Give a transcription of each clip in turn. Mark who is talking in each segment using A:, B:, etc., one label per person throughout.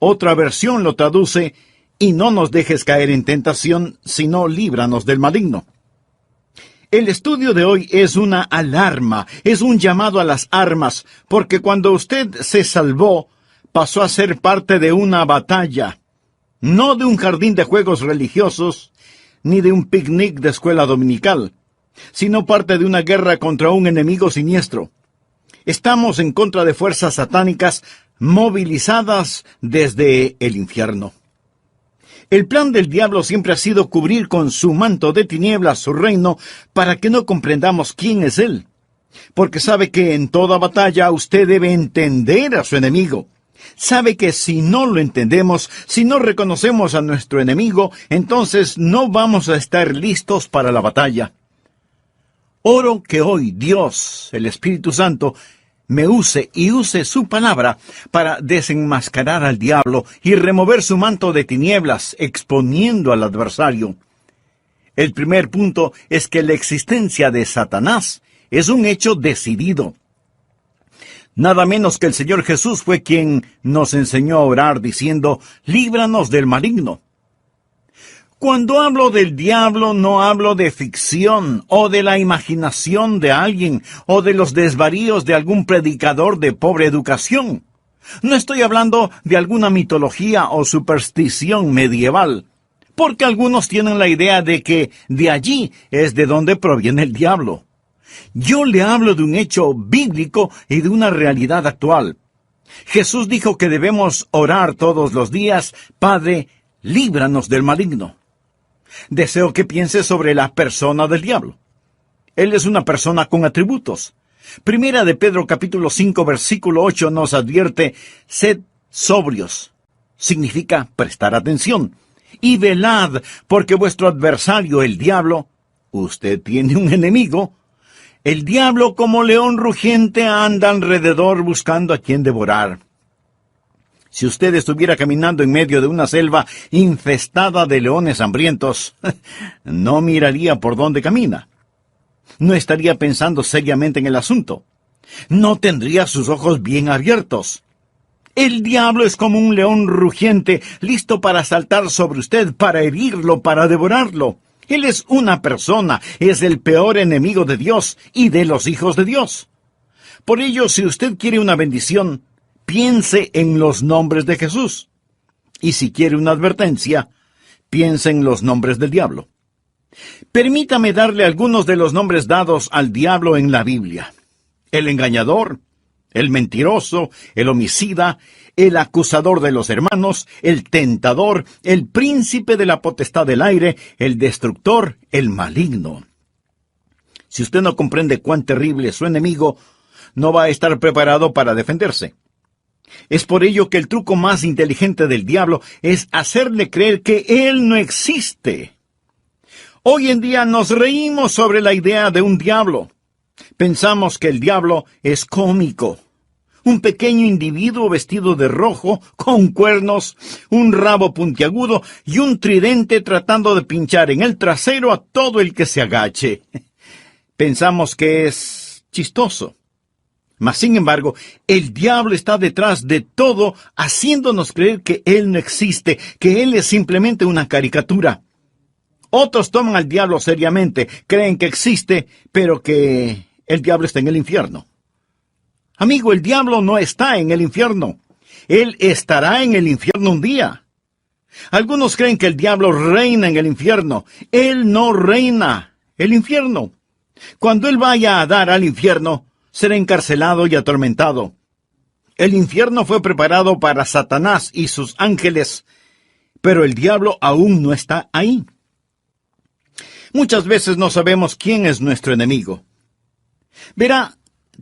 A: Otra versión lo traduce: y no nos dejes caer en tentación, sino líbranos del maligno. El estudio de hoy es una alarma, es un llamado a las armas, porque cuando usted se salvó, pasó a ser parte de una batalla, no de un jardín de juegos religiosos, ni de un picnic de escuela dominical, sino parte de una guerra contra un enemigo siniestro. Estamos en contra de fuerzas satánicas movilizadas desde el infierno. El plan del diablo siempre ha sido cubrir con su manto de tinieblas su reino para que no comprendamos quién es él. Porque sabe que en toda batalla usted debe entender a su enemigo. Sabe que si no lo entendemos, si no reconocemos a nuestro enemigo, entonces no vamos a estar listos para la batalla. Oro que hoy Dios, el Espíritu Santo, me use y use su palabra para desenmascarar al diablo y remover su manto de tinieblas, exponiendo al adversario. El primer punto es que la existencia de Satanás es un hecho decidido. Nada menos que el Señor Jesús fue quien nos enseñó a orar diciendo: líbranos del maligno. Cuando hablo del diablo, no hablo de ficción o de la imaginación de alguien o de los desvaríos de algún predicador de pobre educación. No estoy hablando de alguna mitología o superstición medieval, porque algunos tienen la idea de que de allí es de donde proviene el diablo. Yo le hablo de un hecho bíblico y de una realidad actual. Jesús dijo que debemos orar todos los días: Padre, líbranos del maligno. Deseo que piense sobre la persona del diablo. Él es una persona con atributos. Primera de Pedro capítulo 5 versículo 8 nos advierte: sed sobrios. Significa prestar atención. Y velad, porque vuestro adversario, el diablo, usted tiene un enemigo. El diablo, como león rugiente, anda alrededor buscando a quien devorar. Si usted estuviera caminando en medio de una selva infestada de leones hambrientos, no miraría por dónde camina. No estaría pensando seriamente en el asunto. No tendría sus ojos bien abiertos. El diablo es como un león rugiente, listo para saltar sobre usted, para herirlo, para devorarlo. Él es una persona, es el peor enemigo de Dios y de los hijos de Dios. Por ello, si usted quiere una bendición, piense en los nombres de Jesús. Y si quiere una advertencia, piense en los nombres del diablo. Permítame darle algunos de los nombres dados al diablo en la Biblia: el engañador, el mentiroso, el homicida, el acusador de los hermanos, el tentador, el príncipe de la potestad del aire, el destructor, el maligno. Si usted no comprende cuán terrible es su enemigo, no va a estar preparado para defenderse. Es por ello que el truco más inteligente del diablo es hacerle creer que él no existe. Hoy en día nos reímos sobre la idea de un diablo. Pensamos que el diablo es cómico. Un pequeño individuo vestido de rojo, con cuernos, un rabo puntiagudo y un tridente tratando de pinchar en el trasero a todo el que se agache. Pensamos que es chistoso. Mas, sin embargo, el diablo está detrás de todo, haciéndonos creer que él no existe, que él es simplemente una caricatura. Otros toman al diablo seriamente, creen que existe, pero que el diablo está en el infierno. Amigo, el diablo no está en el infierno. Él estará en el infierno un día. Algunos creen que el diablo reina en el infierno. Él no reina el infierno. Cuando él vaya a dar al infierno, será encarcelado y atormentado. El infierno fue preparado para Satanás y sus ángeles, pero el diablo aún no está ahí. Muchas veces no sabemos quién es nuestro enemigo. Verá,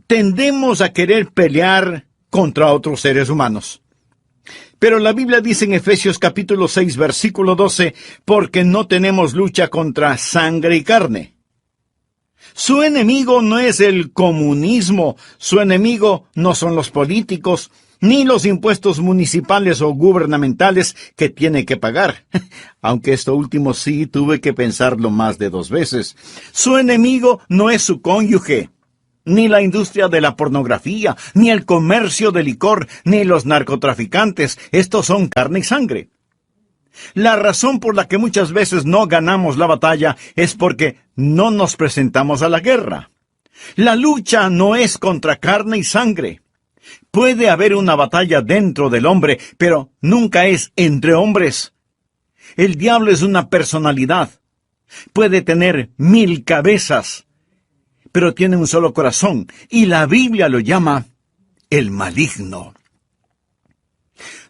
A: tendemos a querer pelear contra otros seres humanos. Pero la Biblia dice en Efesios capítulo 6, versículo 12, porque no tenemos lucha contra sangre y carne. Su enemigo no es el comunismo, su enemigo no son los políticos, ni los impuestos municipales o gubernamentales que tiene que pagar. Aunque esto último sí tuve que pensarlo más de 2 veces. Su enemigo no es su cónyuge. ni la industria de la pornografía, ni el comercio de licor, ni los narcotraficantes. Estos son carne y sangre. La razón por la que muchas veces no ganamos la batalla es porque no nos presentamos a la guerra. La lucha no es contra carne y sangre. Puede haber una batalla dentro del hombre, pero nunca es entre hombres. El diablo es una personalidad. Puede tener 1000 cabezas, pero tiene un solo corazón, y la Biblia lo llama el maligno.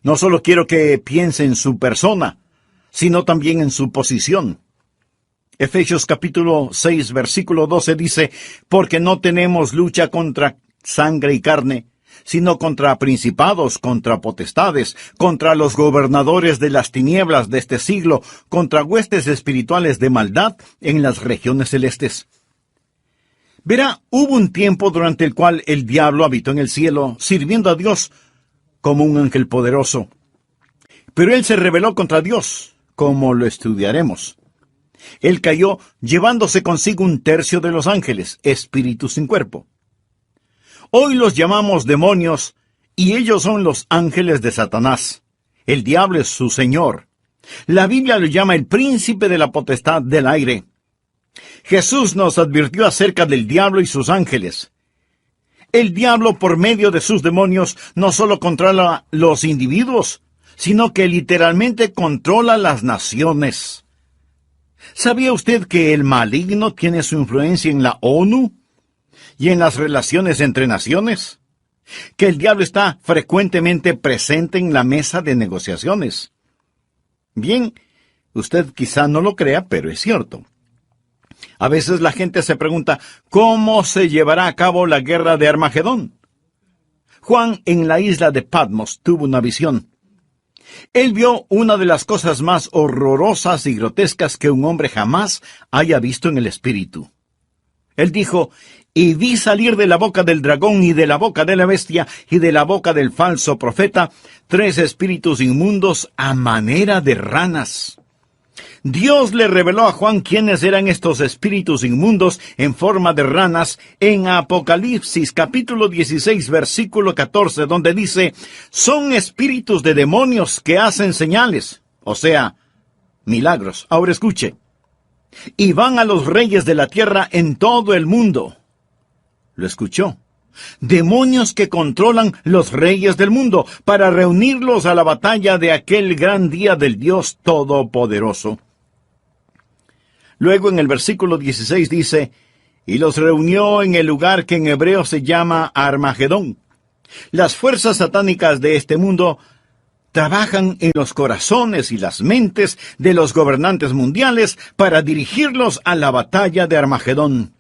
A: No solo quiero que piense en su persona, sino también en su posición. Efesios capítulo 6, versículo 12 dice, porque no tenemos lucha contra sangre y carne, sino contra principados, contra potestades, contra los gobernadores de las tinieblas de este siglo, contra huestes espirituales de maldad en las regiones celestes. Verá, hubo un tiempo durante el cual el diablo habitó en el cielo, sirviendo a Dios como un ángel poderoso. Pero él se rebeló contra Dios, como lo estudiaremos. Él cayó llevándose consigo 1/3 de los ángeles, espíritus sin cuerpo. Hoy los llamamos demonios, y ellos son los ángeles de Satanás. El diablo es su señor. La Biblia lo llama el príncipe de la potestad del aire. Jesús nos advirtió acerca del diablo y sus ángeles. El diablo, por medio de sus demonios, no solo controla los individuos, sino que literalmente controla las naciones. ¿Sabía usted que el maligno tiene su influencia en la ONU y en las relaciones entre naciones? Que el diablo está frecuentemente presente en la mesa de negociaciones. Bien, usted quizá no lo crea, pero es cierto. A veces la gente se pregunta, ¿cómo se llevará a cabo la guerra de Armagedón? Juan, en la isla de Patmos, tuvo una visión. Él vio una de las cosas más horrorosas y grotescas que un hombre jamás haya visto en el espíritu. Él dijo, y vi salir de la boca del dragón y de la boca de la bestia y de la boca del falso profeta 3 espíritus inmundos a manera de ranas. Dios le reveló a Juan quiénes eran estos espíritus inmundos en forma de ranas en Apocalipsis capítulo 16 versículo 14, donde dice, son espíritus de demonios que hacen señales, o sea, milagros. Ahora escuche, y van a los reyes de la tierra en todo el mundo. ¿Lo escuchó? Demonios que controlan los reyes del mundo para reunirlos a la batalla de aquel gran día del Dios Todopoderoso. Luego en el versículo 16 dice, y los reunió en el lugar que en hebreo se llama Armagedón. Las fuerzas satánicas de este mundo trabajan en los corazones y las mentes de los gobernantes mundiales para dirigirlos a la batalla de Armagedón.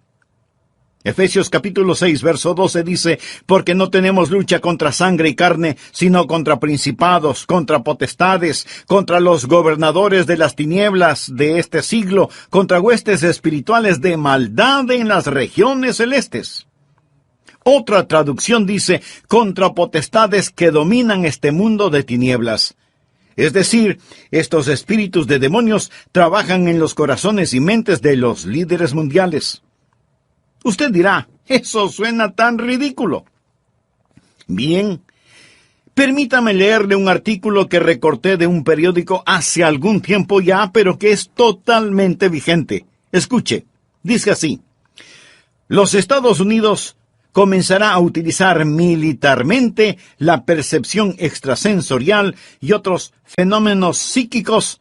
A: Efesios capítulo 6, verso 12 dice, porque no tenemos lucha contra sangre y carne, sino contra principados, contra potestades, contra los gobernadores de las tinieblas de este siglo, contra huestes espirituales de maldad en las regiones celestes. Otra traducción dice, contra potestades que dominan este mundo de tinieblas. Es decir, estos espíritus de demonios trabajan en los corazones y mentes de los líderes mundiales. Usted dirá, eso suena tan ridículo. Bien, permítame leerle un artículo que recorté de un periódico hace algún tiempo ya, pero que es totalmente vigente. Escuche, dice así, los Estados Unidos comenzará a utilizar militarmente la percepción extrasensorial y otros fenómenos psíquicos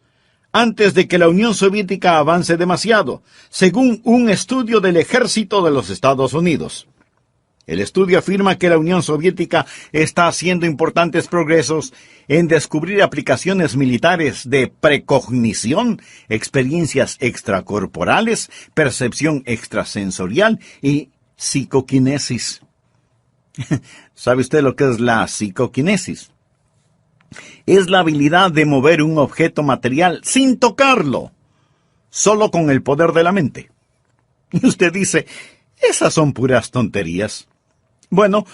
A: antes de que la Unión Soviética avance demasiado, según un estudio del ejército de los Estados Unidos. El estudio afirma que la Unión Soviética está haciendo importantes progresos en descubrir aplicaciones militares de precognición, experiencias extracorporales, percepción extrasensorial y psicoquinesis. ¿Sabe usted lo que es la psicoquinesis? Es la habilidad de mover un objeto material sin tocarlo, solo con el poder de la mente. Y usted dice, esas son puras tonterías. Bueno,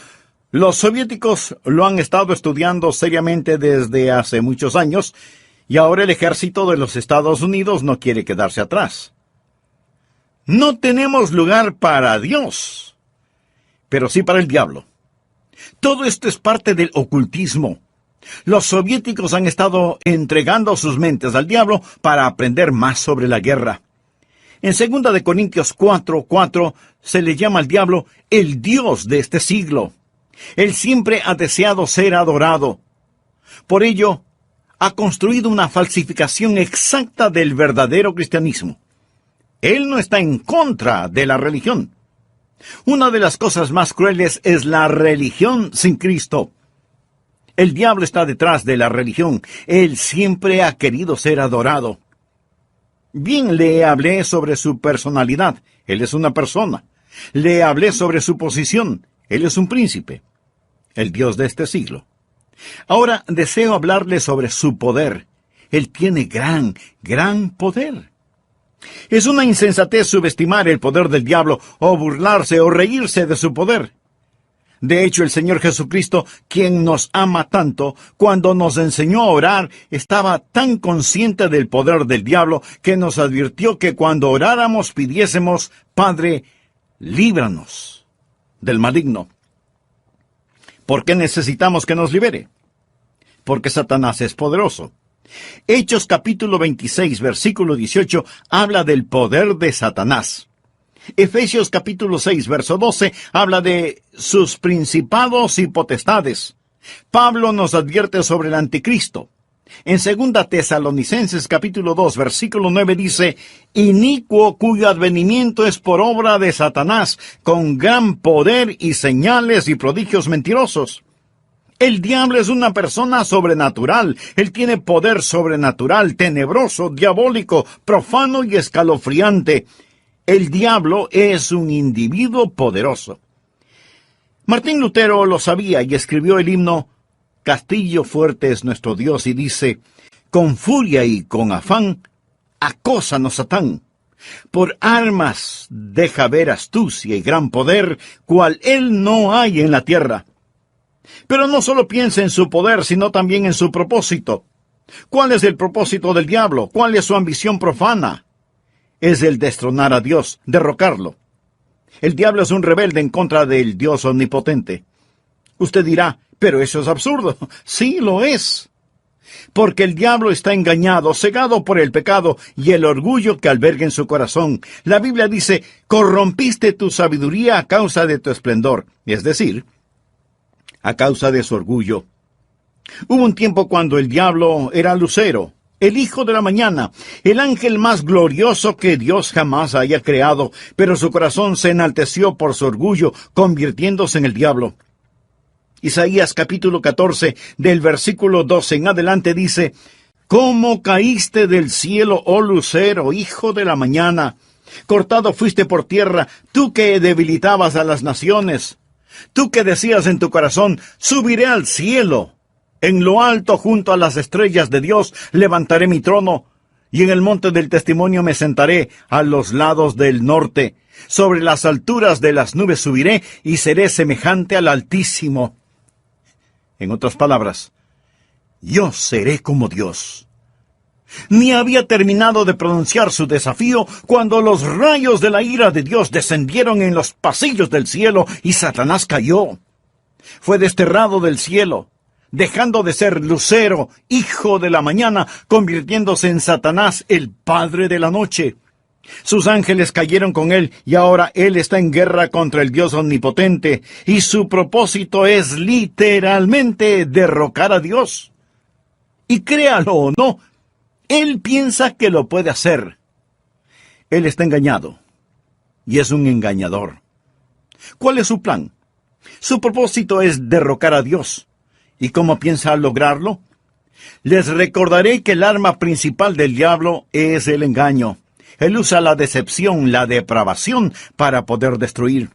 A: los soviéticos lo han estado estudiando seriamente desde hace muchos años, y ahora el ejército de los Estados Unidos no quiere quedarse atrás. No tenemos lugar para Dios. pero sí para el diablo. Todo esto es parte del ocultismo. Los soviéticos han estado entregando sus mentes al diablo para aprender más sobre la guerra. En 2 de Corintios 4:4 se le llama al diablo el Dios de este siglo. Él siempre ha deseado ser adorado. Por ello, ha construido una falsificación exacta del verdadero cristianismo. Él no está en contra de la religión. Una de las cosas más crueles es la religión sin Cristo. El diablo está detrás de la religión. Él siempre ha querido ser adorado. Bien, le hablé sobre su personalidad. Él es una persona. Le hablé sobre su posición. Él es un príncipe, el Dios de este siglo. Ahora deseo hablarle sobre su poder. Él tiene gran poder. Es una insensatez subestimar el poder del diablo, o burlarse o reírse de su poder. De hecho, el Señor Jesucristo, quien nos ama tanto, cuando nos enseñó a orar, estaba tan consciente del poder del diablo que nos advirtió que cuando oráramos pidiésemos: Padre, líbranos del maligno. ¿Por qué necesitamos que nos libere? Porque Satanás es poderoso. Hechos capítulo 26, versículo 18, habla del poder de Satanás. Efesios capítulo 6, verso 12, habla de sus principados y potestades. Pablo nos advierte sobre el anticristo. En 2 Tesalonicenses capítulo 2, versículo 9 dice: inicuo cuyo advenimiento es por obra de Satanás, con gran poder y señales y prodigios mentirosos. El diablo es una persona sobrenatural. Él tiene poder sobrenatural, tenebroso, diabólico, profano y escalofriante. El diablo es un individuo poderoso. Martín Lutero lo sabía y escribió el himno Castillo fuerte es nuestro Dios, y dice: con furia y con afán, acósanos Satán. Por armas deja ver astucia y gran poder, cual él no hay en la tierra. Pero no solo piensa en su poder, sino también en su propósito. ¿Cuál es el propósito del diablo? ¿Cuál es su ambición profana? Es el destronar a Dios, derrocarlo. El diablo es un rebelde en contra del Dios omnipotente. Usted dirá: pero eso es absurdo. Sí, lo es. Porque el diablo está engañado, cegado por el pecado y el orgullo que alberga en su corazón. La Biblia dice: corrompiste tu sabiduría a causa de tu esplendor. Es decir, a causa de su orgullo. Hubo un tiempo cuando el diablo era Lucero, el hijo de la mañana, el ángel más glorioso que Dios jamás haya creado, pero su corazón se enalteció por su orgullo, convirtiéndose en el diablo. Isaías capítulo 14, del versículo 12 en adelante dice: ¿cómo caíste del cielo, oh Lucero, hijo de la mañana? Cortado fuiste por tierra, tú que debilitabas a las naciones. Tú que decías en tu corazón: subiré al cielo. En lo alto, junto a las estrellas de Dios, levantaré mi trono, y en el monte del testimonio me sentaré, a los lados del norte. Sobre las alturas de las nubes subiré, y seré semejante al Altísimo. En otras palabras, yo seré como Dios. Ni había terminado de pronunciar su desafío cuando los rayos de la ira de Dios descendieron en los pasillos del cielo y Satanás cayó. Fue desterrado del cielo, dejando de ser Lucero, hijo de la mañana, convirtiéndose en Satanás, el padre de la noche. Sus ángeles cayeron con él y ahora él está en guerra contra el Dios omnipotente, y su propósito es literalmente derrocar a Dios. Y créalo o no, él piensa que lo puede hacer. Él está engañado, y es un engañador. ¿Cuál es su plan? Su propósito es derrocar a Dios. ¿Y cómo piensa lograrlo? Les recordaré que el arma principal del diablo es el engaño. Él usa la decepción, la depravación, para poder destruir.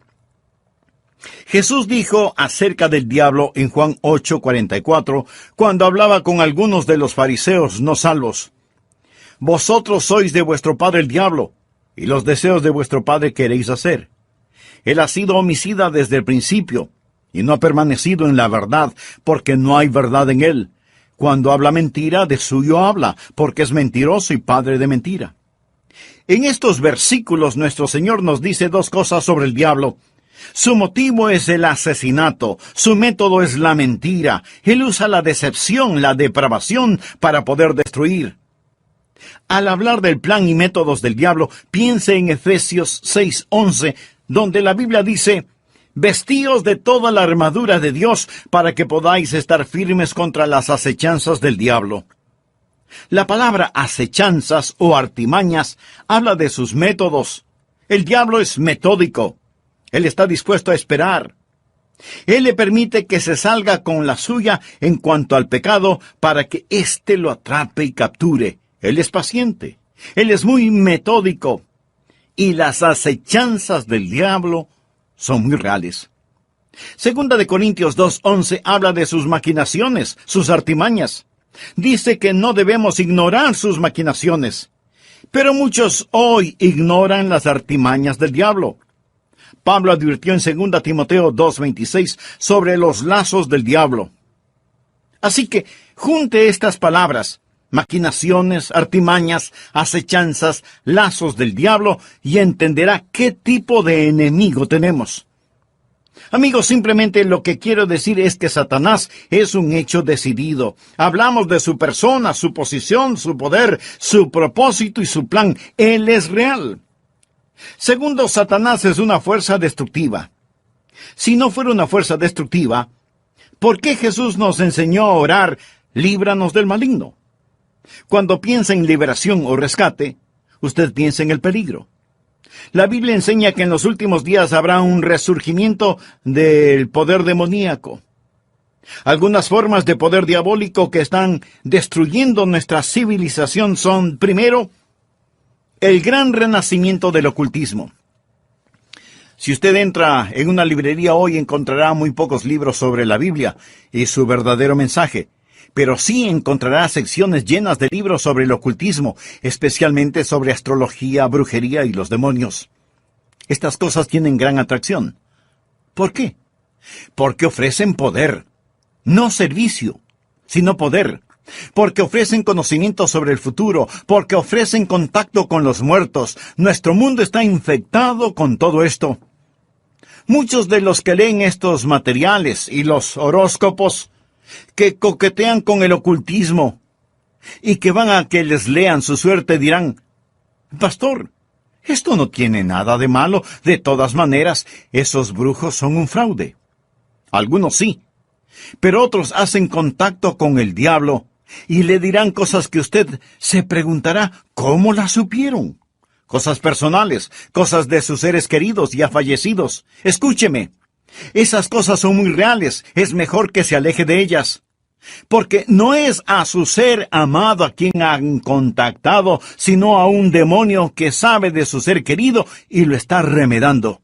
A: Jesús dijo acerca del diablo en Juan 8:44, cuando hablaba con algunos de los fariseos no salvos: vosotros sois de vuestro padre el diablo, y los deseos de vuestro padre queréis hacer. Él ha sido homicida desde el principio, y no ha permanecido en la verdad, porque no hay verdad en él. Cuando habla mentira, de suyo habla, porque es mentiroso y padre de mentira. En estos versículos nuestro Señor nos dice dos cosas sobre el diablo. Su motivo es el asesinato, su método es la mentira. Él usa la decepción, la depravación para poder destruir. Al hablar del plan y métodos del diablo, piense en Efesios 6:11, donde la Biblia dice: «Vestíos de toda la armadura de Dios para que podáis estar firmes contra las acechanzas del diablo». La palabra acechanzas o artimañas habla de sus métodos. El diablo es metódico. Él está dispuesto a esperar. Él le permite que se salga con la suya en cuanto al pecado para que éste lo atrape y capture. Él es paciente. Él es muy metódico. Y las acechanzas del diablo son muy reales. Segunda de Corintios 2:11 habla de sus maquinaciones, sus artimañas. Dice que no debemos ignorar sus maquinaciones. Pero muchos hoy ignoran las artimañas del diablo. Pablo advirtió en 2 Timoteo 2:26 sobre los lazos del diablo. Así que junte estas palabras: maquinaciones, artimañas, acechanzas, lazos del diablo, y entenderá qué tipo de enemigo tenemos. Amigos, simplemente lo que quiero decir es que Satanás es un hecho decidido. Hablamos de su persona, su posición, su poder, su propósito y su plan. Él es real. Segundo, Satanás es una fuerza destructiva. Si no fuera una fuerza destructiva, ¿por qué Jesús nos enseñó a orar: líbranos del maligno? Cuando piensa en liberación o rescate, usted piensa en el peligro. La Biblia enseña que en los últimos días habrá un resurgimiento del poder demoníaco. Algunas formas de poder diabólico que están destruyendo nuestra civilización son, primero, el gran renacimiento del ocultismo. Si usted entra en una librería hoy, encontrará muy pocos libros sobre la Biblia y su verdadero mensaje, pero sí encontrará secciones llenas de libros sobre el ocultismo, especialmente sobre astrología, brujería y los demonios. Estas cosas tienen gran atracción. ¿Por qué? Porque ofrecen poder, no servicio, sino poder. Porque ofrecen conocimiento sobre el futuro, porque ofrecen contacto con los muertos. Nuestro mundo está infectado con todo esto. Muchos de los que leen estos materiales y los horóscopos, que coquetean con el ocultismo y que van a que les lean su suerte, dirán: «Pastor, esto no tiene nada de malo. De todas maneras, esos brujos son un fraude». Algunos sí, pero otros hacen contacto con el diablo y le dirán cosas que usted se preguntará: ¿cómo las supieron? Cosas personales, cosas de sus seres queridos ya fallecidos. Escúcheme, esas cosas son muy reales. Es mejor que se aleje de ellas. Porque no es a su ser amado a quien han contactado, sino a un demonio que sabe de su ser querido y lo está remedando.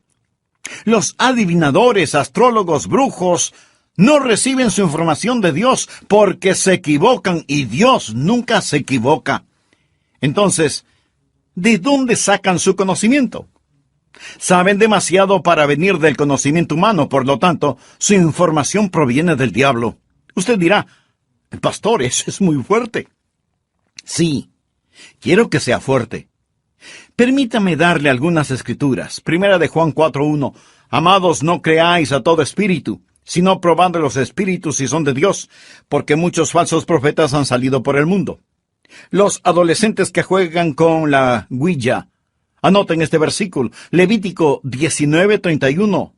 A: Los adivinadores, astrólogos, brujos, no reciben su información de Dios porque se equivocan, y Dios nunca se equivoca. Entonces, ¿de dónde sacan su conocimiento? Saben demasiado para venir del conocimiento humano, por lo tanto, su información proviene del diablo. Usted dirá: «Pastor, eso es muy fuerte». Sí, quiero que sea fuerte. Permítame darle algunas escrituras. Primera de Juan 4:1. «Amados, no creáis a todo espíritu, sino probad los espíritus si son de Dios, porque muchos falsos profetas han salido por el mundo». Los adolescentes que juegan con la Ouija, anoten este versículo, Levítico 19:31.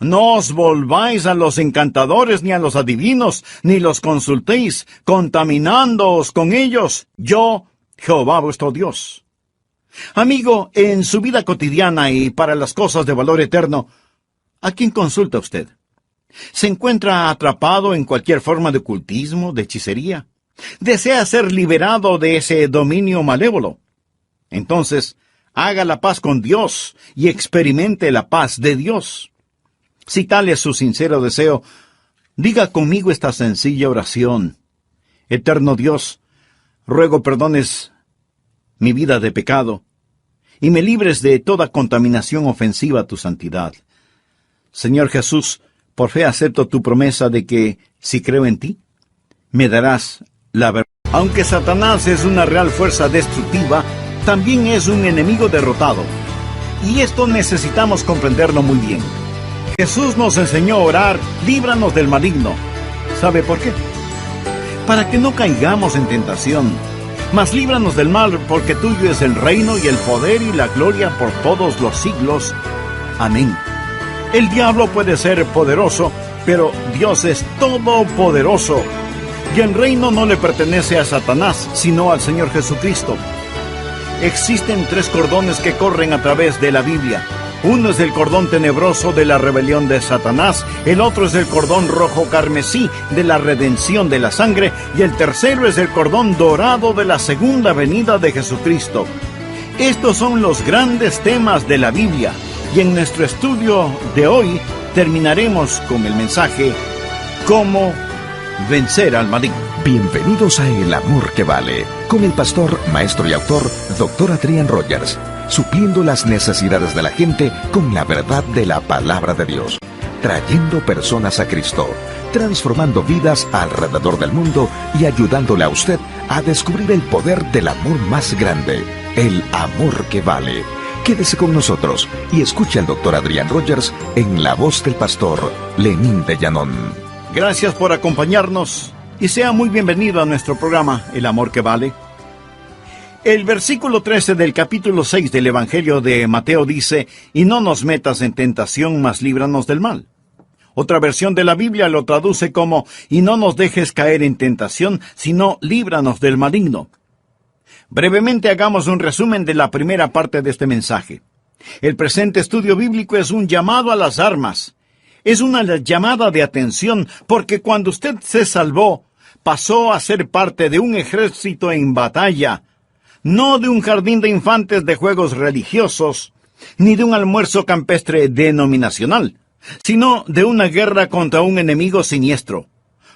A: «No os volváis a los encantadores ni a los adivinos, ni los consultéis, contaminándoos con ellos. Yo, Jehová vuestro Dios». Amigo, en su vida cotidiana y para las cosas de valor eterno, ¿a quién consulta usted? ¿Se encuentra atrapado en cualquier forma de ocultismo, de hechicería? ¿Desea ser liberado de ese dominio malévolo? Entonces, haga la paz con Dios y experimente la paz de Dios. Si tal es su sincero deseo, diga conmigo esta sencilla oración: «Eterno Dios, ruego perdones mi vida de pecado y me libres de toda contaminación ofensiva a tu santidad. Señor Jesús, por fe acepto tu promesa de que, si creo en ti, me darás la verdad». Aunque Satanás es una real fuerza destructiva, también es un enemigo derrotado. Y esto necesitamos comprenderlo muy bien. Jesús nos enseñó a orar, líbranos del maligno. ¿Sabe por qué? Para que no caigamos en tentación. Mas líbranos del mal, porque tuyo es el reino y el poder y la gloria por todos los siglos. Amén. El diablo puede ser poderoso, pero Dios es todopoderoso. Y el reino no le pertenece a Satanás, sino al Señor Jesucristo. Existen 3 cordones que corren a través de la Biblia. Uno es el cordón tenebroso de la rebelión de Satanás, el otro es el cordón rojo carmesí de la redención de la sangre, y el tercero es el cordón dorado de la segunda venida de Jesucristo. Estos son los grandes temas de la Biblia, y en nuestro estudio de hoy terminaremos con el mensaje ¿Cómo vencer al maligno?
B: Bienvenidos a El Amor que Vale, con el pastor, maestro y autor, Dr. Adrian Rogers, supliendo las necesidades de la gente con la verdad de la palabra de Dios, trayendo personas a Cristo, transformando vidas alrededor del mundo y ayudándole a usted a descubrir el poder del amor más grande, el amor que vale. Quédese con nosotros y escuche al Dr. Adrian Rogers en la voz del pastor Lenín de Llanón.
A: Gracias por acompañarnos y sea muy bienvenido a nuestro programa El Amor que Vale. El versículo 13 del capítulo 6 del Evangelio de Mateo dice: y no nos metas en tentación, mas líbranos del mal. Otra versión de la Biblia lo traduce como: y no nos dejes caer en tentación, sino líbranos del maligno. Brevemente hagamos un resumen de la primera parte de este mensaje. El presente estudio bíblico es un llamado a las armas. Es una llamada de atención, porque cuando usted se salvó, pasó a ser parte de un ejército en batalla, no de un jardín de infantes de juegos religiosos, ni de un almuerzo campestre denominacional, sino de una guerra contra un enemigo siniestro,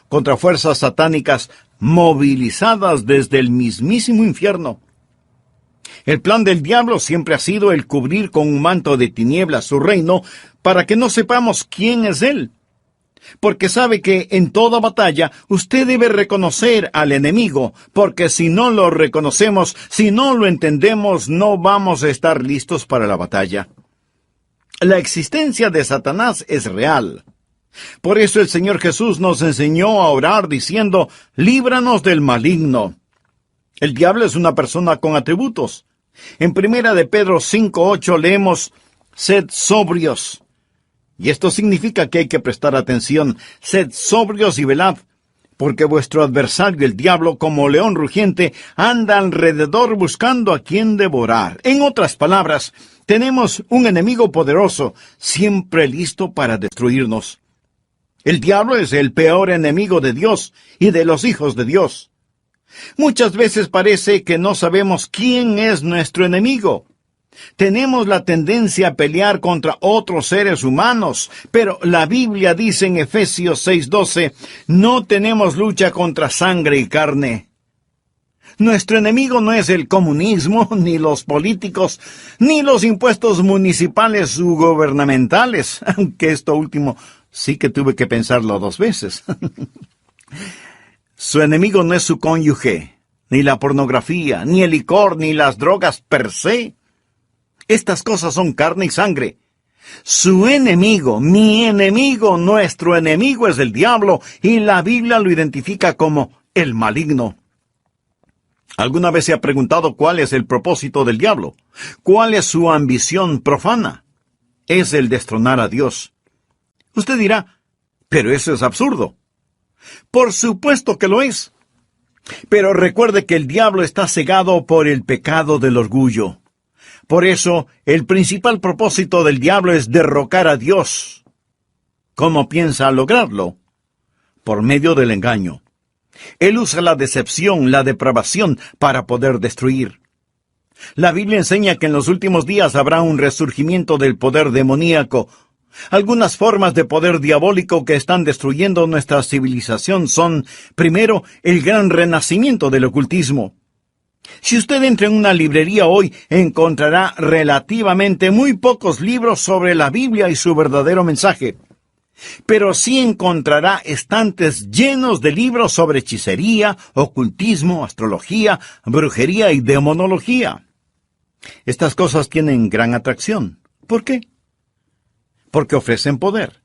A: contra fuerzas satánicas movilizadas desde el mismísimo infierno. El plan del diablo siempre ha sido el cubrir con un manto de tinieblas su reino para que no sepamos quién es él. Porque sabe que en toda batalla usted debe reconocer al enemigo, porque si no lo reconocemos, si no lo entendemos, no vamos a estar listos para la batalla. La existencia de Satanás es real. Por eso el Señor Jesús nos enseñó a orar diciendo: líbranos del maligno. El diablo es una persona con atributos. En 1 de Pedro 5:8 leemos: sed sobrios. Y esto significa que hay que prestar atención. Sed sobrios y velad, porque vuestro adversario el diablo, como león rugiente, anda alrededor buscando a quien devorar. En otras palabras, tenemos un enemigo poderoso, siempre listo para destruirnos. El diablo es el peor enemigo de Dios y de los hijos de Dios. Muchas veces parece que no sabemos quién es nuestro enemigo. Tenemos la tendencia a pelear contra otros seres humanos, pero la Biblia dice en Efesios 6:12, no tenemos lucha contra sangre y carne. Nuestro enemigo no es el comunismo, ni los políticos, ni los impuestos municipales u gubernamentales, aunque esto último sí que tuve que pensarlo 2 veces. Su enemigo no es su cónyuge, ni la pornografía, ni el licor, ni las drogas per se. Estas cosas son carne y sangre. Su enemigo, mi enemigo, nuestro enemigo es el diablo, y la Biblia lo identifica como el maligno. ¿Alguna vez se ha preguntado cuál es el propósito del diablo? ¿Cuál es su ambición profana? Es el destronar a Dios. Usted dirá, pero eso es absurdo. Por supuesto que lo es. Pero recuerde que el diablo está cegado por el pecado del orgullo. Por eso, el principal propósito del diablo es derrocar a Dios. ¿Cómo piensa lograrlo? Por medio del engaño. Él usa la decepción, la depravación, para poder destruir. La Biblia enseña que en los últimos días habrá un resurgimiento del poder demoníaco. Algunas formas de poder diabólico que están destruyendo nuestra civilización son, primero, el gran renacimiento del ocultismo. Si usted entra en una librería hoy, encontrará relativamente muy pocos libros sobre la Biblia y su verdadero mensaje. Pero sí encontrará estantes llenos de libros sobre hechicería, ocultismo, astrología, brujería y demonología. Estas cosas tienen gran atracción. ¿Por qué? porque ofrecen poder.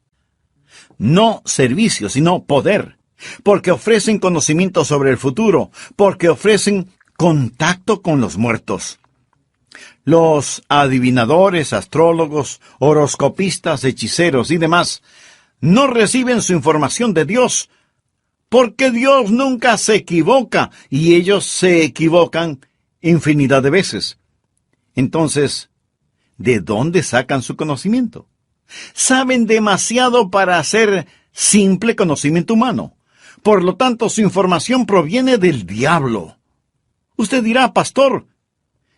A: No servicio, sino poder, porque ofrecen conocimiento sobre el futuro, porque ofrecen contacto con los muertos. Los adivinadores, astrólogos, horoscopistas, hechiceros y demás no reciben su información de Dios, porque Dios nunca se equivoca y ellos se equivocan infinidad de veces. Entonces, ¿de dónde sacan su conocimiento? Saben demasiado para hacer simple conocimiento humano. Por lo tanto, su información proviene del diablo. Usted dirá, pastor,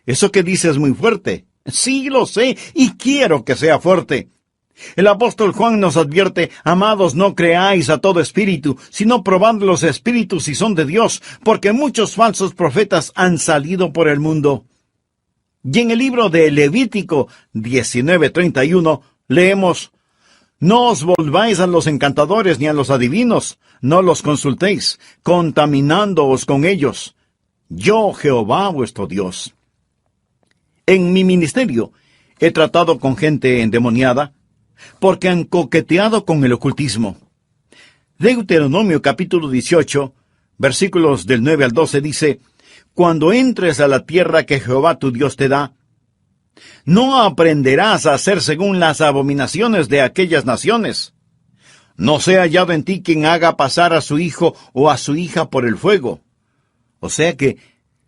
A: eso que dice es muy fuerte. Sí, lo sé, y quiero que sea fuerte. El apóstol Juan nos advierte, amados, no creáis a todo espíritu, sino probad los espíritus si son de Dios, porque muchos falsos profetas han salido por el mundo. Y en el libro de Levítico 19:31 leemos, no os volváis a los encantadores ni a los adivinos, no los consultéis, contaminándoos con ellos. Yo, Jehová, vuestro Dios. En mi ministerio he tratado con gente endemoniada, porque han coqueteado con el ocultismo. Deuteronomio capítulo 18, versículos del 9 al 12 dice, cuando entres a la tierra que Jehová tu Dios te da, no aprenderás a hacer según las abominaciones de aquellas naciones. No sea hallado en ti quien haga pasar a su hijo o a su hija por el fuego. O sea que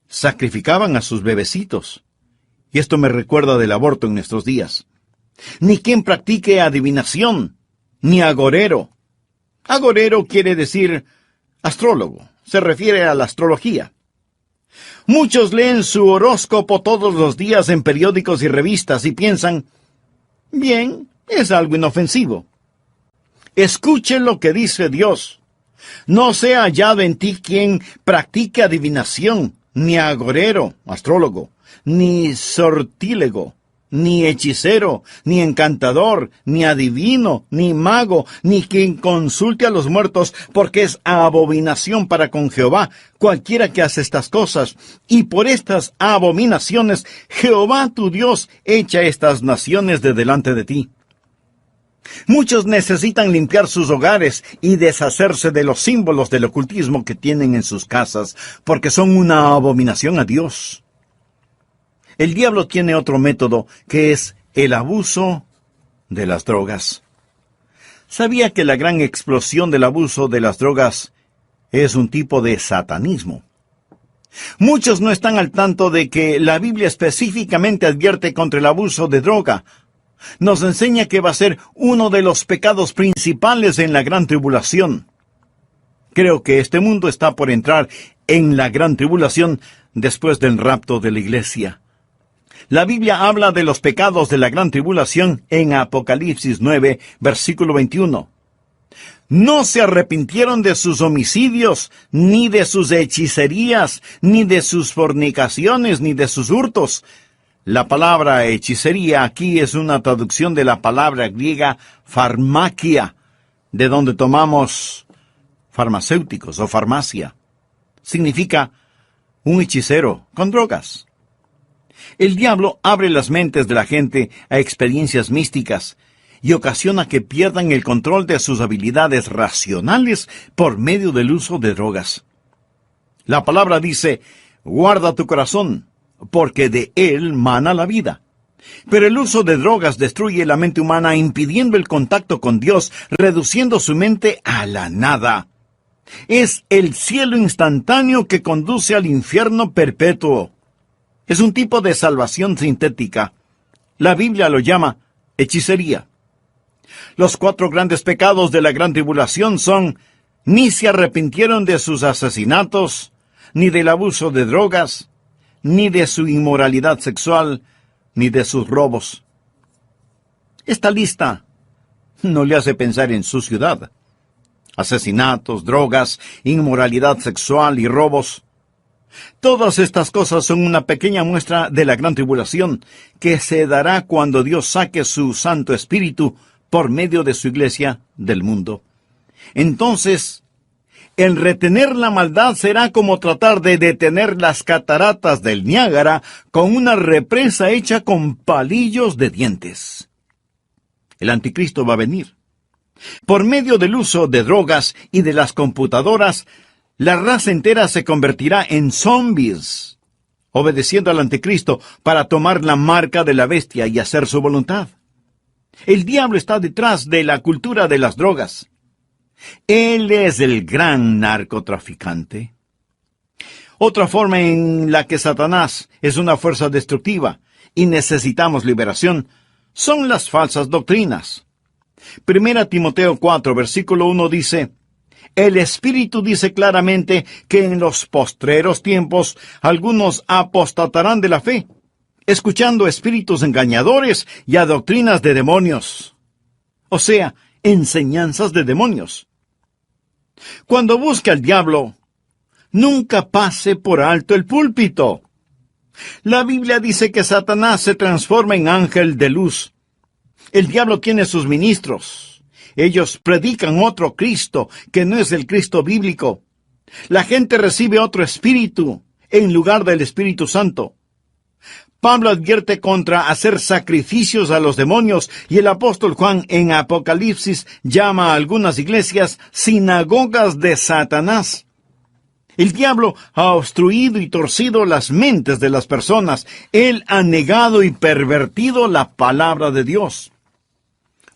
A: sacrificaban a sus bebecitos. Y esto me recuerda del aborto en nuestros días. Ni quien practique adivinación, ni agorero. Agorero quiere decir astrólogo, se refiere a la astrología. Muchos leen su horóscopo todos los días en periódicos y revistas y piensan, bien, es algo inofensivo. Escuche lo que dice Dios. No sea hallado en ti quien practique adivinación, ni agorero, astrólogo, ni sortílego, ni hechicero, ni encantador, ni adivino, ni mago, ni quien consulte a los muertos, porque es abominación para con Jehová cualquiera que hace estas cosas. Y por estas abominaciones, Jehová tu Dios echa estas naciones de delante de ti. Muchos necesitan limpiar sus hogares y deshacerse de los símbolos del ocultismo que tienen en sus casas, porque son una abominación a Dios. El diablo tiene otro método, que es el abuso de las drogas. ¿Sabía que la gran explosión del abuso de las drogas es un tipo de satanismo? Muchos no están al tanto de que la Biblia específicamente advierte contra el abuso de droga. Nos enseña que va a ser uno de los pecados principales en la gran tribulación. Creo que este mundo está por entrar en la gran tribulación después del rapto de la iglesia. La Biblia habla de los pecados de la gran tribulación en Apocalipsis 9, versículo 21. No se arrepintieron de sus homicidios, ni de sus hechicerías, ni de sus fornicaciones, ni de sus hurtos. La palabra hechicería aquí es una traducción de la palabra griega farmakia, de donde tomamos farmacéuticos o farmacia. Significa un hechicero con drogas. El diablo abre las mentes de la gente a experiencias místicas y ocasiona que pierdan el control de sus habilidades racionales por medio del uso de drogas. La palabra dice, guarda tu corazón, porque de él mana la vida. Pero el uso de drogas destruye la mente humana, impidiendo el contacto con Dios, reduciendo su mente a la nada. Es el cielo instantáneo que conduce al infierno perpetuo. Es un tipo de salvación sintética. La Biblia lo llama hechicería. Los 4 grandes pecados de la gran tribulación son: ni se arrepintieron de sus asesinatos, ni del abuso de drogas, ni de su inmoralidad sexual, ni de sus robos. Esta lista no le hace pensar en su ciudad. Asesinatos, drogas, inmoralidad sexual y robos. Todas estas cosas son una pequeña muestra de la gran tribulación que se dará cuando Dios saque su Santo Espíritu por medio de su iglesia del mundo. Entonces, el retener la maldad será como tratar de detener las cataratas del Niágara con una represa hecha con palillos de dientes. El anticristo va a venir. Por medio del uso de drogas y de las computadoras, la raza entera se convertirá en zombies, obedeciendo al anticristo para tomar la marca de la bestia y hacer su voluntad. El diablo está detrás de la cultura de las drogas. Él es el gran narcotraficante. Otra forma en la que Satanás es una fuerza destructiva y necesitamos liberación son las falsas doctrinas. 1 Timoteo 4, versículo 1 dice: el Espíritu dice claramente que en los postreros tiempos algunos apostatarán de la fe, escuchando espíritus engañadores y a doctrinas de demonios. O sea, enseñanzas de demonios. Cuando busque al diablo, nunca pase por alto el púlpito. La Biblia dice que Satanás se transforma en ángel de luz. El diablo tiene sus ministros. Ellos predican otro Cristo, que no es el Cristo bíblico. La gente recibe otro espíritu, en lugar del Espíritu Santo. Pablo advierte contra hacer sacrificios a los demonios, y el apóstol Juan en Apocalipsis llama a algunas iglesias sinagogas de Satanás. El diablo ha obstruido y torcido las mentes de las personas. Él ha negado y pervertido la palabra de Dios.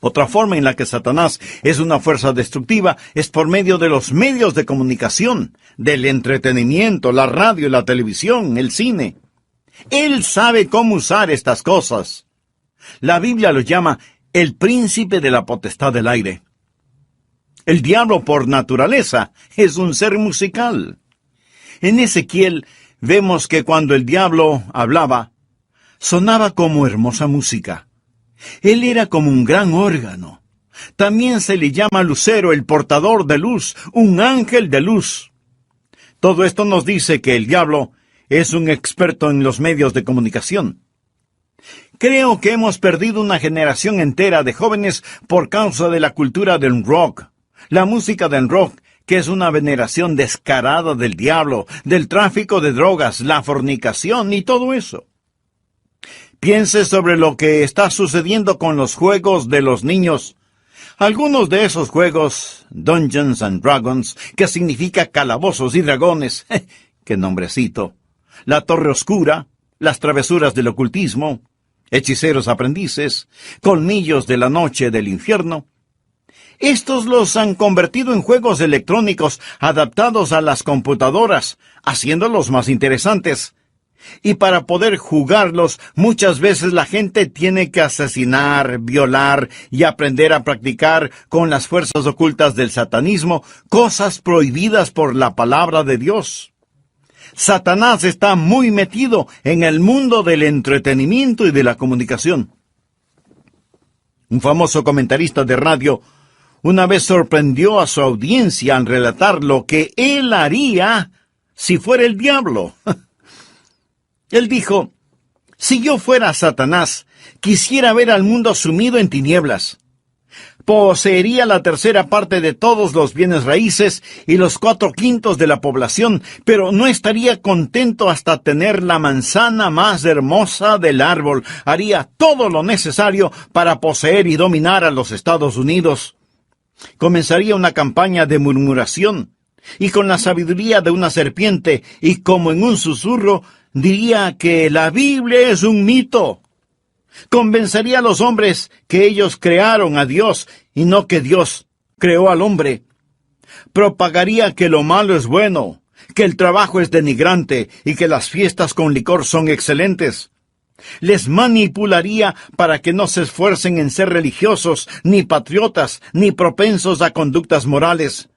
A: Otra forma en la que Satanás es una fuerza destructiva es por medio de los medios de comunicación, del entretenimiento, la radio, la televisión, el cine. Él sabe cómo usar estas cosas. La Biblia lo llama el príncipe de la potestad del aire. El diablo por naturaleza es un ser musical. En Ezequiel vemos que cuando el diablo hablaba, sonaba como hermosa música. Él era como un gran órgano. También se le llama lucero, el portador de luz, un ángel de luz. Todo esto nos dice que el diablo es un experto en los medios de comunicación. Creo que hemos perdido una generación entera de jóvenes por causa de la cultura del rock. La música del rock, que es una veneración descarada del diablo, del tráfico de drogas, la fornicación y todo eso. Piense sobre lo que está sucediendo con los juegos de los niños. Algunos de esos juegos, Dungeons and Dragons, que significa calabozos y dragones, ¡qué nombrecito! La Torre Oscura, las travesuras del ocultismo, hechiceros aprendices, colmillos de la noche del infierno. Estos los han convertido en juegos electrónicos adaptados a las computadoras, haciéndolos más interesantes. Y para poder jugarlos, muchas veces la gente tiene que asesinar, violar y aprender a practicar con las fuerzas ocultas del satanismo, cosas prohibidas por la palabra de Dios. Satanás está muy metido en el mundo del entretenimiento y de la comunicación. Un famoso comentarista de radio una vez sorprendió a su audiencia al relatar lo que él haría si fuera el diablo. Él dijo: si yo fuera Satanás, quisiera ver al mundo sumido en tinieblas. Poseería la tercera parte de todos los bienes raíces y los 4/5 de la población, pero no estaría contento hasta tener la manzana más hermosa del árbol. Haría todo lo necesario para poseer y dominar a los Estados Unidos. Comenzaría una campaña de murmuración, y con la sabiduría de una serpiente, y como en un susurro, diría que la Biblia es un mito. Convencería a los hombres que ellos crearon a Dios y no que Dios creó al hombre. Propagaría que lo malo es bueno, que el trabajo es denigrante y que las fiestas con licor son excelentes. Les manipularía para que no se esfuercen en ser religiosos, ni patriotas, ni propensos a conductas morales.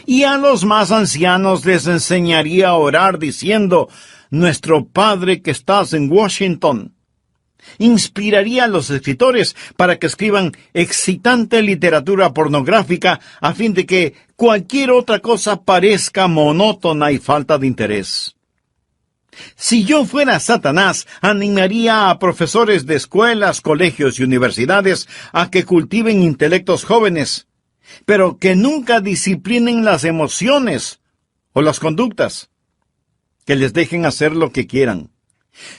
A: Y a los más ancianos les enseñaría a orar diciendo: Nuestro Padre que estás en Washington. Inspiraría a los escritores para que escriban excitante literatura pornográfica a fin de que cualquier otra cosa parezca monótona y falta de interés. Si yo fuera Satanás, animaría a profesores de escuelas, colegios y universidades a que cultiven intelectos jóvenes, pero que nunca disciplinen las emociones o las conductas, que les dejen hacer lo que quieran.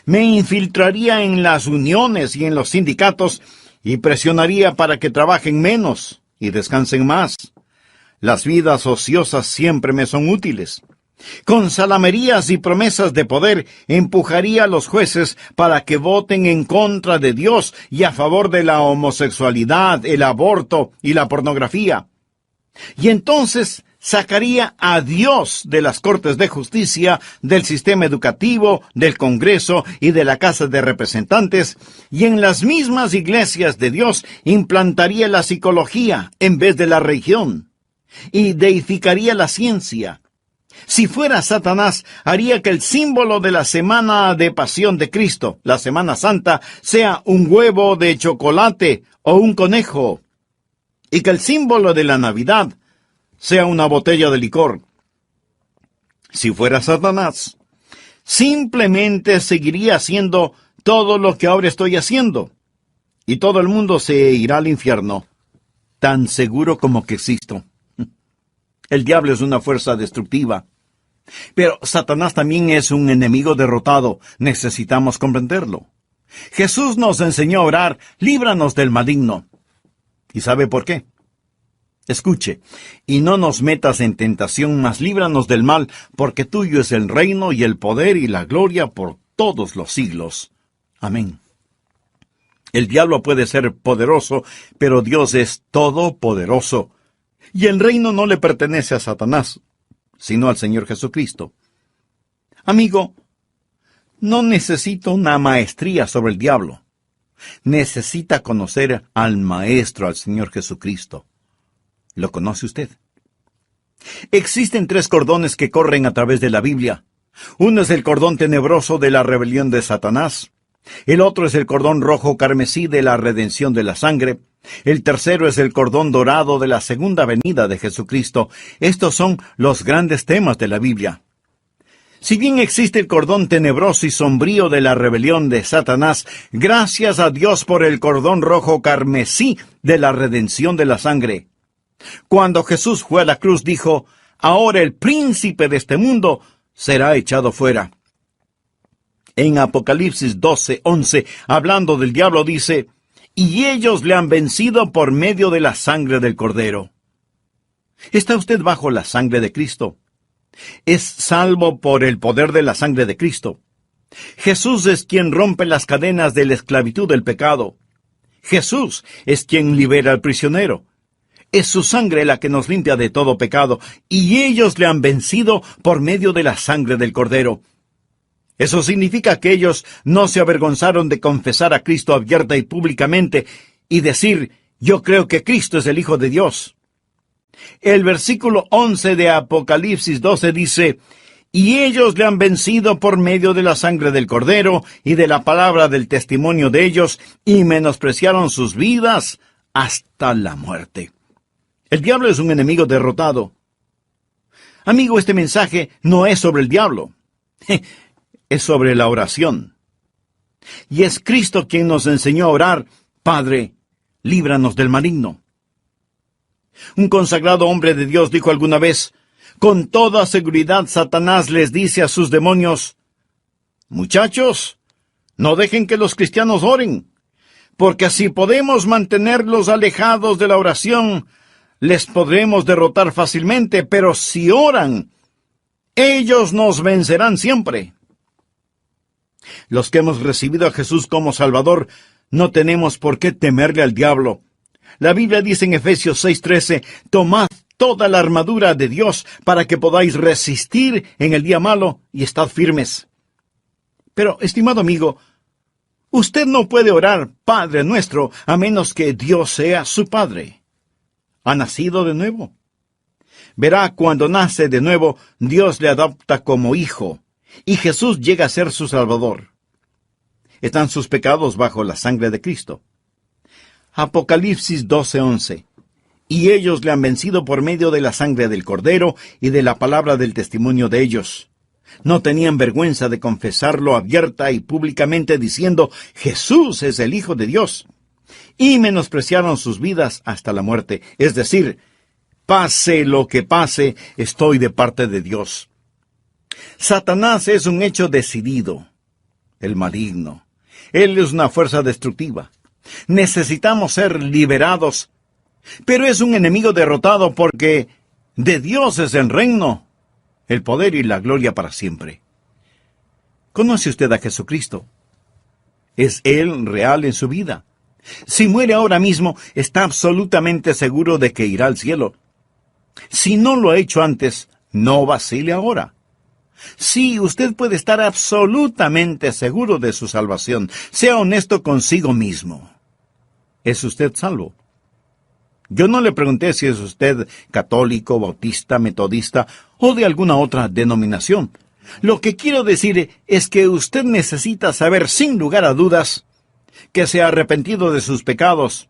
A: Me infiltraría en las uniones y en los sindicatos y presionaría para que trabajen menos y descansen más. Las vidas ociosas siempre me son útiles. Con salamerías y promesas de poder empujaría a los jueces para que voten en contra de Dios y a favor de la homosexualidad, el aborto y la pornografía. Y entonces sacaría a Dios de las Cortes de Justicia, del sistema educativo, del Congreso y de la Casa de Representantes, y en las mismas iglesias de Dios implantaría la psicología en vez de la religión, y deificaría la ciencia. Si fuera Satanás, haría que el símbolo de la semana de pasión de Cristo, la Semana Santa, sea un huevo de chocolate o un conejo, y que el símbolo de la Navidad sea una botella de licor. Si fuera Satanás, simplemente seguiría haciendo todo lo que ahora estoy haciendo, y todo el mundo se irá al infierno, tan seguro como que existo. El diablo es una fuerza destructiva. Pero Satanás también es un enemigo derrotado. Necesitamos comprenderlo. Jesús nos enseñó a orar, líbranos del maligno. ¿Y sabe por qué? Escuche, y no nos metas en tentación, mas líbranos del mal, porque tuyo es el reino y el poder y la gloria por todos los siglos. Amén. El diablo puede ser poderoso, pero Dios es todopoderoso. Y el reino no le pertenece a Satanás, sino al Señor Jesucristo. Amigo, no necesita una maestría sobre el diablo. Necesita conocer al Maestro, al Señor Jesucristo. ¿Lo conoce usted? Existen 3 cordones que corren a través de la Biblia. Uno es el cordón tenebroso de la rebelión de Satanás. El otro es el cordón rojo carmesí de la redención de la sangre. El tercero es el cordón dorado de la segunda venida de Jesucristo. Estos son los grandes temas de la Biblia. Si bien existe el cordón tenebroso y sombrío de la rebelión de Satanás, gracias a Dios por el cordón rojo carmesí de la redención de la sangre. Cuando Jesús fue a la cruz, dijo: ahora el príncipe de este mundo será echado fuera. En Apocalipsis 12:11, hablando del diablo, dice: y ellos le han vencido por medio de la sangre del Cordero. ¿Está usted bajo la sangre de Cristo? Es salvo por el poder de la sangre de Cristo. Jesús es quien rompe las cadenas de la esclavitud del pecado. Jesús es quien libera al prisionero. Es su sangre la que nos limpia de todo pecado, y ellos le han vencido por medio de la sangre del Cordero. Eso significa que ellos no se avergonzaron de confesar a Cristo abierta y públicamente y decir: yo creo que Cristo es el Hijo de Dios. El versículo 11 de Apocalipsis 12 dice: y ellos le han vencido por medio de la sangre del Cordero y de la palabra del testimonio de ellos, y menospreciaron sus vidas hasta la muerte. El diablo es un enemigo derrotado. Amigo, este mensaje no es sobre el diablo. Es sobre la oración. Y es Cristo quien nos enseñó a orar: Padre, líbranos del maligno. Un consagrado hombre de Dios dijo alguna vez: con toda seguridad Satanás les dice a sus demonios: muchachos, no dejen que los cristianos oren, porque así podemos mantenerlos alejados de la oración, les podremos derrotar fácilmente, pero si oran, ellos nos vencerán siempre. Los que hemos recibido a Jesús como Salvador, no tenemos por qué temerle al diablo. La Biblia dice en Efesios 6:13, tomad toda la armadura de Dios para que podáis resistir en el día malo y estad firmes. Pero, estimado amigo, usted no puede orar Padre nuestro a menos que Dios sea su Padre. ¿Ha nacido de nuevo? Verá, cuando nace de nuevo, Dios le adopta como hijo, y Jesús llega a ser su Salvador. Están sus pecados bajo la sangre de Cristo. Apocalipsis 12:11. Y ellos le han vencido por medio de la sangre del Cordero y de la palabra del testimonio de ellos. No tenían vergüenza de confesarlo abierta y públicamente diciendo: Jesús es el Hijo de Dios. Y menospreciaron sus vidas hasta la muerte. Es decir, pase lo que pase, estoy de parte de Dios. Satanás es un hecho decidido, el maligno. Él es una fuerza destructiva. Necesitamos ser liberados. Pero es un enemigo derrotado porque de Dios es el reino, el poder y la gloria para siempre. ¿Conoce usted a Jesucristo? ¿Es Él real en su vida? Si muere ahora mismo, está absolutamente seguro de que irá al cielo. Si no lo ha hecho antes, no vacile ahora. Sí, usted puede estar absolutamente seguro de su salvación. Sea honesto consigo mismo. ¿Es usted salvo? Yo no le pregunté si es usted católico, bautista, metodista o de alguna otra denominación. Lo que quiero decir es que usted necesita saber sin lugar a dudas que se ha arrepentido de sus pecados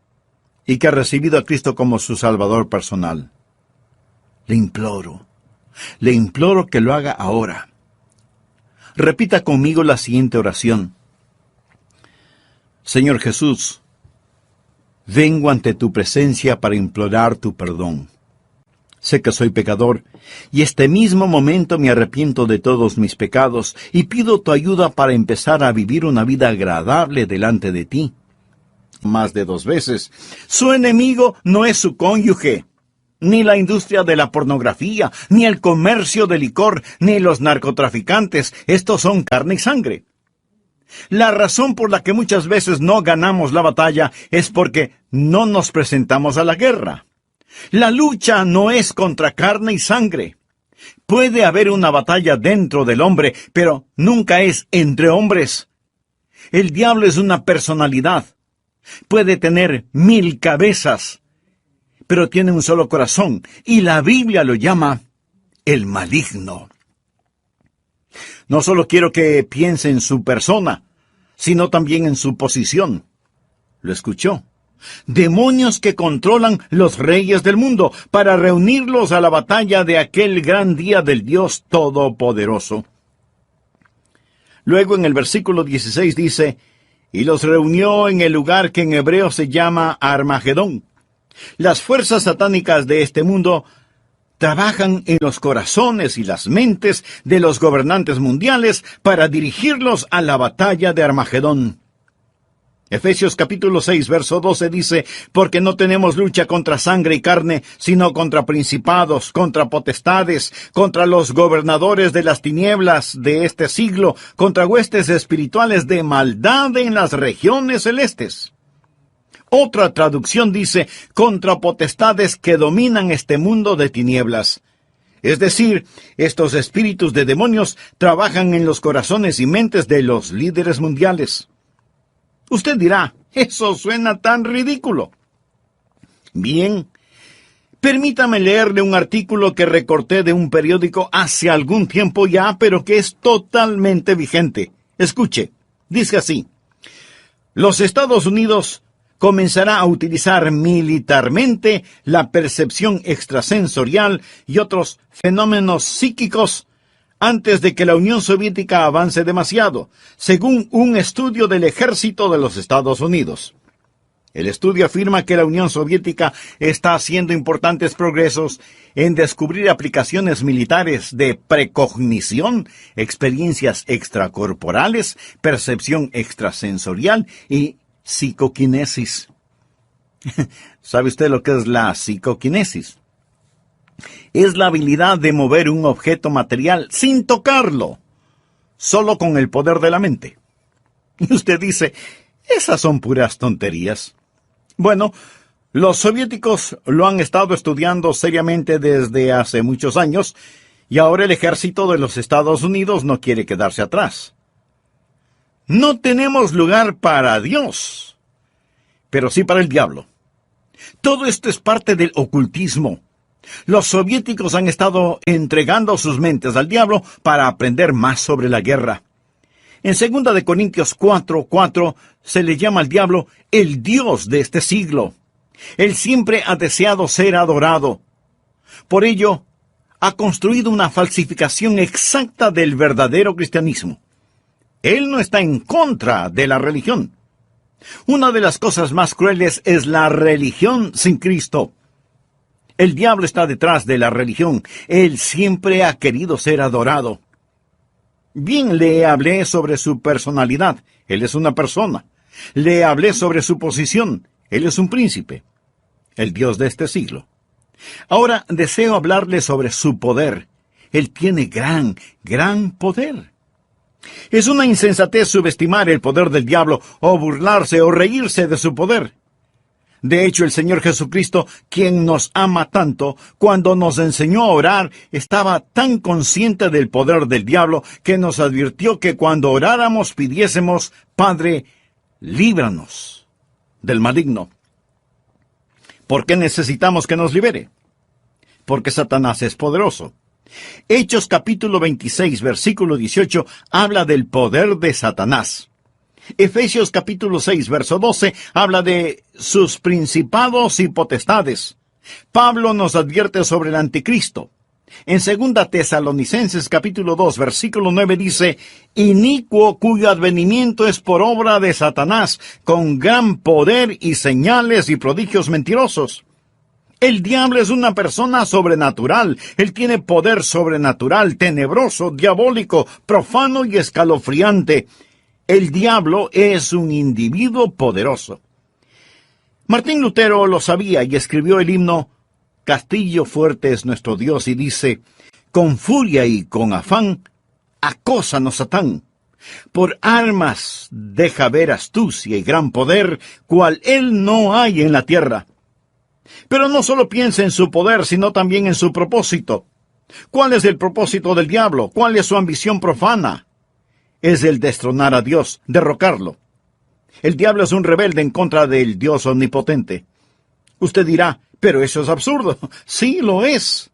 A: y que ha recibido a Cristo como su Salvador personal. Le imploro que lo haga ahora. Repita conmigo la siguiente oración. Señor Jesús, vengo ante tu presencia para implorar tu perdón. Sé que soy pecador, y este mismo momento me arrepiento de todos mis pecados, y pido tu ayuda para empezar a vivir una vida agradable delante de ti. Más de 2 veces. Su enemigo no es su cónyuge, ni la industria de la pornografía, ni el comercio de licor, ni los narcotraficantes. Estos son carne y sangre. La razón por la que muchas veces no ganamos la batalla es porque no nos presentamos a la guerra. La lucha no es contra carne y sangre. Puede haber una batalla dentro del hombre, pero nunca es entre hombres. El diablo es una personalidad. Puede tener 1000 cabezas, pero tiene un solo corazón, y la Biblia lo llama el maligno. No solo quiero que piense en su persona, sino también en su posición. ¿Lo escuchó? Demonios que controlan los reyes del mundo para reunirlos a la batalla de aquel gran día del Dios Todopoderoso. Luego en el versículo 16 dice, y los reunió en el lugar que en hebreo se llama Armagedón. Las fuerzas satánicas de este mundo trabajan en los corazones y las mentes de los gobernantes mundiales para dirigirlos a la batalla de Armagedón. Efesios capítulo 6, verso 12 dice, porque no tenemos lucha contra sangre y carne, sino contra principados, contra potestades, contra los gobernadores de las tinieblas de este siglo, contra huestes espirituales de maldad en las regiones celestes. Otra traducción dice, contra potestades que dominan este mundo de tinieblas. Es decir, estos espíritus de demonios trabajan en los corazones y mentes de los líderes mundiales. Usted dirá, eso suena tan ridículo. Bien, permítame leerle un artículo que recorté de un periódico hace algún tiempo ya, pero que es totalmente vigente. Escuche, dice así, los Estados Unidos comenzará a utilizar militarmente la percepción extrasensorial y otros fenómenos psíquicos antes de que la Unión Soviética avance demasiado, según un estudio del ejército de los Estados Unidos. El estudio afirma que la Unión Soviética está haciendo importantes progresos en descubrir aplicaciones militares de precognición, experiencias extracorporales, percepción extrasensorial y psicoquinesis. ¿Sabe usted lo que es la psicoquinesis? Es la habilidad de mover un objeto material sin tocarlo, solo con el poder de la mente. Y usted dice, esas son puras tonterías. Bueno, los soviéticos lo han estado estudiando seriamente desde hace muchos años, y ahora el ejército de los Estados Unidos no quiere quedarse atrás. No tenemos lugar para Dios, pero sí para el diablo. Todo esto es parte del ocultismo. Los soviéticos han estado entregando sus mentes al diablo para aprender más sobre la guerra. En 2 de Corintios 4:4 se le llama al diablo el Dios de este siglo. Él siempre ha deseado ser adorado. Por ello, ha construido una falsificación exacta del verdadero cristianismo. Él no está en contra de la religión. Una de las cosas más crueles es la religión sin Cristo. El diablo está detrás de la religión. Él siempre ha querido ser adorado. Bien, le hablé sobre su personalidad. Él es una persona. Le hablé sobre su posición. Él es un príncipe, el Dios de este siglo. Ahora deseo hablarle sobre su poder. Él tiene gran poder. Es una insensatez subestimar el poder del diablo, o burlarse o reírse de su poder. De hecho, el Señor Jesucristo, quien nos ama tanto, cuando nos enseñó a orar, estaba tan consciente del poder del diablo que nos advirtió que cuando oráramos pidiésemos: Padre, líbranos del maligno. ¿Por qué necesitamos que nos libere? Porque Satanás es poderoso. Hechos capítulo 26, versículo 18, habla del poder de Satanás. Efesios capítulo 6, verso 12, habla de sus principados y potestades. Pablo nos advierte sobre el anticristo. En 2 Tesalonicenses capítulo 2, versículo 9 dice: inicuo cuyo advenimiento es por obra de Satanás, con gran poder y señales y prodigios mentirosos. El diablo es una persona sobrenatural. Él tiene poder sobrenatural, tenebroso, diabólico, profano y escalofriante. El diablo es un individuo poderoso. Martín Lutero lo sabía y escribió el himno Castillo fuerte es nuestro Dios, y dice: con furia y con afán, acósanos Satán. Por armas deja ver astucia y gran poder, cual él no hay en la tierra. Pero no solo piensa en su poder, sino también en su propósito. ¿Cuál es el propósito del diablo? ¿Cuál es su ambición profana? Es el destronar a Dios, derrocarlo. El diablo es un rebelde en contra del Dios omnipotente. Usted dirá: pero eso es absurdo. Sí, lo es.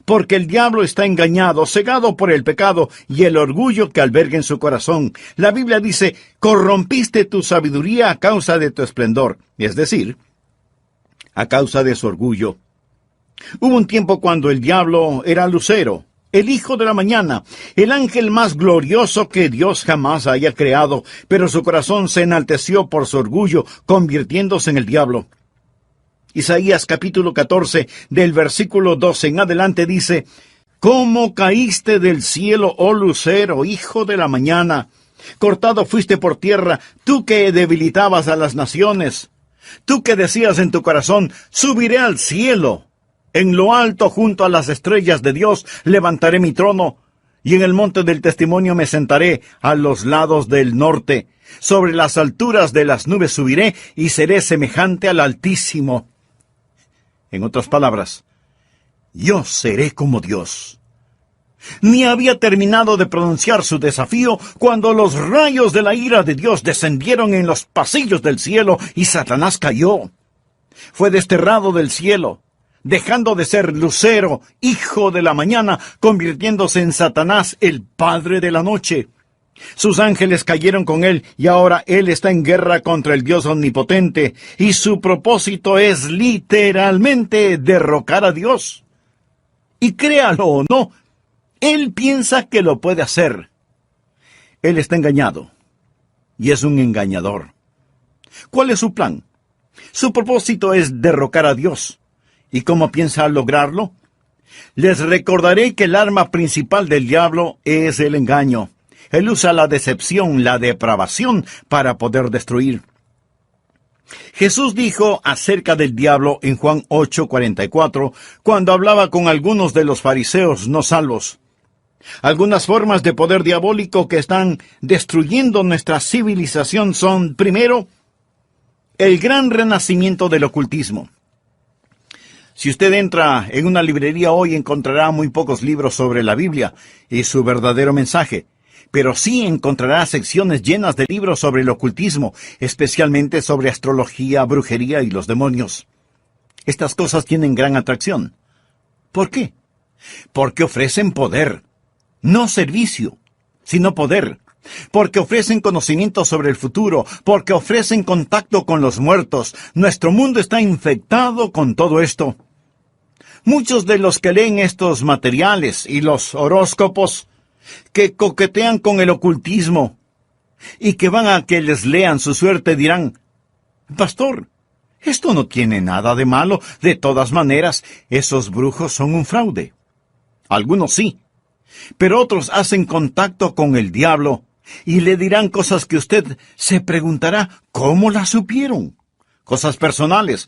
A: Porque el diablo está engañado, cegado por el pecado y el orgullo que alberga en su corazón. La Biblia dice: corrompiste tu sabiduría a causa de tu esplendor. Es decir, a causa de su orgullo. Hubo un tiempo cuando el diablo era Lucero, el hijo de la mañana, el ángel más glorioso que Dios jamás haya creado, pero su corazón se enalteció por su orgullo, convirtiéndose en el diablo. Isaías capítulo 14, del versículo 12 en adelante dice: ¿cómo caíste del cielo, oh lucero, hijo de la mañana? Cortado fuiste por tierra, tú que debilitabas a las naciones. Tú que decías en tu corazón: subiré al cielo. En lo alto, junto a las estrellas de Dios, levantaré mi trono, y en el monte del testimonio me sentaré a los lados del norte. Sobre las alturas de las nubes subiré, y seré semejante al Altísimo. En otras palabras, yo seré como Dios. Ni había terminado de pronunciar su desafío cuando los rayos de la ira de Dios descendieron en los pasillos del cielo y Satanás cayó. Fue desterrado del cielo, dejando de ser Lucero, hijo de la mañana, convirtiéndose en Satanás, el padre de la noche. Sus ángeles cayeron con él y ahora él está en guerra contra el Dios omnipotente, y su propósito es literalmente derrocar a Dios. Y créalo o no, él piensa que lo puede hacer. Él está engañado, y es un engañador. ¿Cuál es su plan? Su propósito es derrocar a Dios. ¿Y cómo piensa lograrlo? Les recordaré que el arma principal del diablo es el engaño. Él usa la decepción, la depravación, para poder destruir. Jesús dijo acerca del diablo en Juan 8:44, cuando hablaba con algunos de los fariseos no salvos: algunas formas de poder diabólico que están destruyendo nuestra civilización son, primero, el gran renacimiento del ocultismo. Si usted entra en una librería hoy, encontrará muy pocos libros sobre la Biblia y su verdadero mensaje, pero sí encontrará secciones llenas de libros sobre el ocultismo, especialmente sobre astrología, brujería y los demonios. Estas cosas tienen gran atracción. ¿Por qué? Porque ofrecen poder, no servicio, sino poder. Porque ofrecen conocimiento sobre el futuro, porque ofrecen contacto con los muertos. Nuestro mundo está infectado con todo esto. Muchos de los que leen estos materiales y los horóscopos, que coquetean con el ocultismo y que van a que les lean su suerte, dirán: pastor, esto no tiene nada de malo. De todas maneras, esos brujos son un fraude. Algunos sí, pero otros hacen contacto con el diablo Y le dirán cosas que usted se preguntará, ¿cómo las supieron? Cosas personales,